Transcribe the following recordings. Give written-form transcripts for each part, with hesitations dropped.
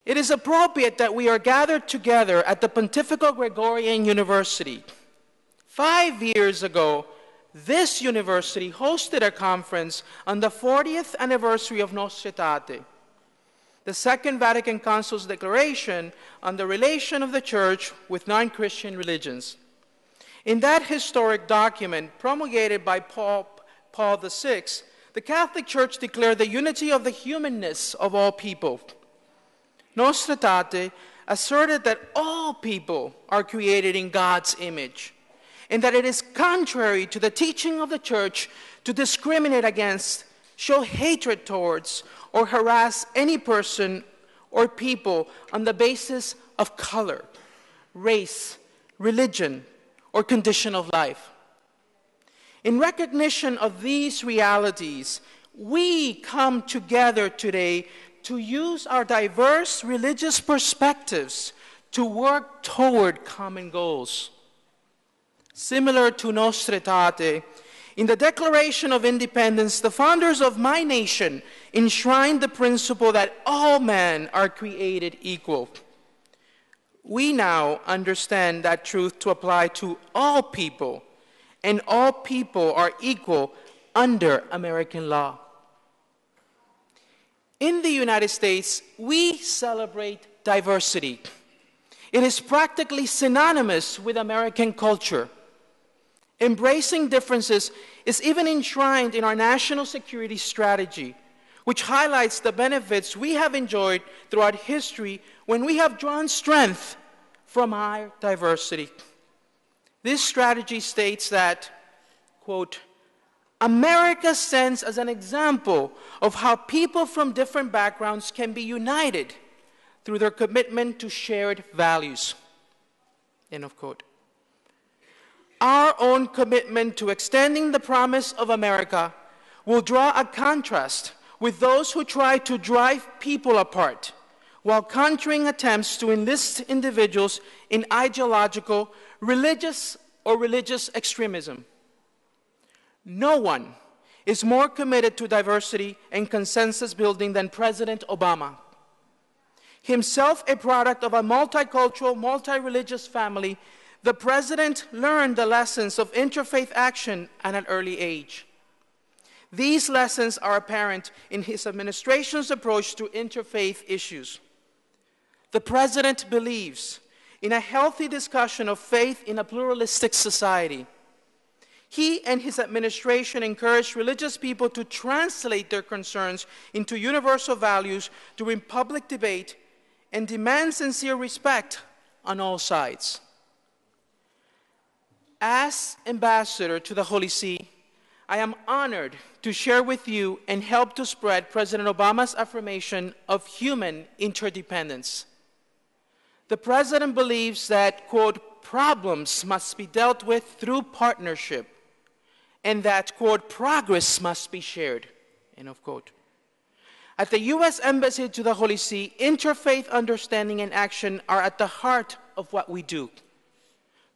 It is appropriate that we are gathered together at the Pontifical Gregorian University. 5 years ago, this university hosted a conference on the 40th anniversary of Nostra Aetate, the Second Vatican Council's declaration on the relation of the Church with non-Christian religions. In that historic document promulgated by Pope Paul VI, the Catholic Church declared the unity of the humanness of all people. Nostra Aetate asserted that all people are created in God's image, and that it is contrary to the teaching of the Church to discriminate against, show hatred towards, or harass any person or people on the basis of color, race, religion, or condition of life. In recognition of these realities, we come together today to use our diverse religious perspectives to work toward common goals. Similar to Nostra Aetate, in the Declaration of Independence, the founders of my nation enshrined the principle that all men are created equal. We now understand that truth to apply to all people, and all people are equal under American law. In the United States, we celebrate diversity. It is practically synonymous with American culture. Embracing differences is even enshrined in our national security strategy, which highlights the benefits we have enjoyed throughout history when we have drawn strength from our diversity. This strategy states that, quote, America stands as an example of how people from different backgrounds can be united through their commitment to shared values, end of quote. Our own commitment to extending the promise of America will draw a contrast with those who try to drive people apart while countering attempts to enlist individuals in ideological, religious extremism. No one is more committed to diversity and consensus building than President Obama. Himself a product of a multicultural, multi-religious family, the president learned the lessons of interfaith action at an early age. These lessons are apparent in his administration's approach to interfaith issues. The president believes in a healthy discussion of faith in a pluralistic society. He and his administration encourage religious people to translate their concerns into universal values during public debate and demand sincere respect on all sides. As ambassador to the Holy See, I am honored to share with you and help to spread President Obama's affirmation of human interdependence. The president believes that, quote, problems must be dealt with through partnership, and that, quote, progress must be shared, end of quote. At the U.S. Embassy to the Holy See, interfaith understanding and action are at the heart of what we do.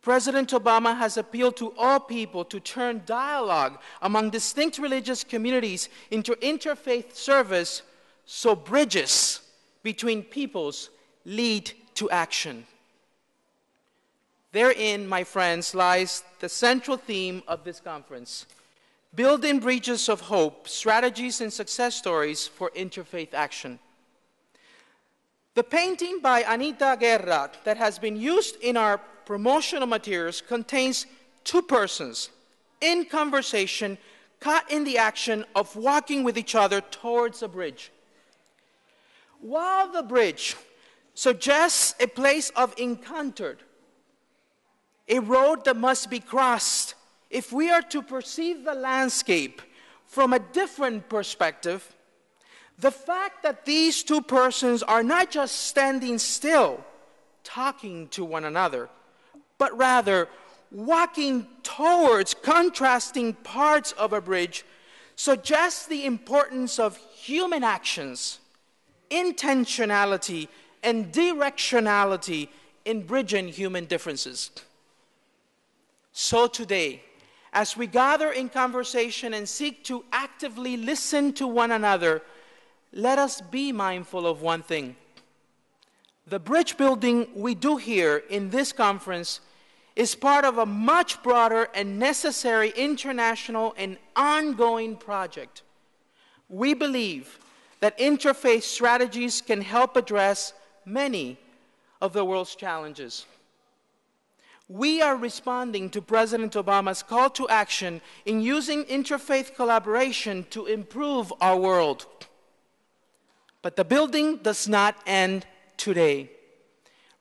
President Obama has appealed to all people to turn dialogue among distinct religious communities into interfaith service so bridges between peoples lead to action. Therein, my friends, lies the central theme of this conference: building bridges of hope, strategies and success stories for interfaith action. The painting by Anita Guerra that has been used in our promotional materials contains two persons in conversation caught in the action of walking with each other towards a bridge. While the bridge suggests a place of encounter, a road that must be crossed if we are to perceive the landscape from a different perspective, the fact that these two persons are not just standing still, talking to one another, but rather walking towards contrasting parts of a bridge suggests the importance of human actions, intentionality, and directionality in bridging human differences. So today, as we gather in conversation and seek to actively listen to one another, let us be mindful of one thing. The bridge building we do here in this conference is part of a much broader and necessary international and ongoing project. We believe that interfaith strategies can help address many of the world's challenges. We are responding to President Obama's call to action in using interfaith collaboration to improve our world. But the building does not end today.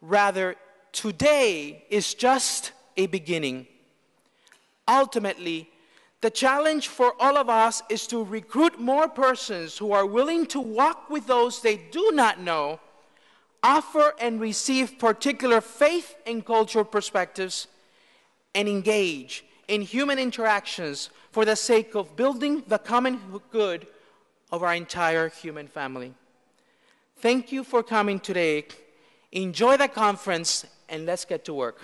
Rather, today is just a beginning. Ultimately, the challenge for all of us is to recruit more persons who are willing to walk with those they do not know, offer and receive particular faith and cultural perspectives, and engage in human interactions for the sake of building the common good of our entire human family. Thank you for coming today. Enjoy the conference, and let's get to work.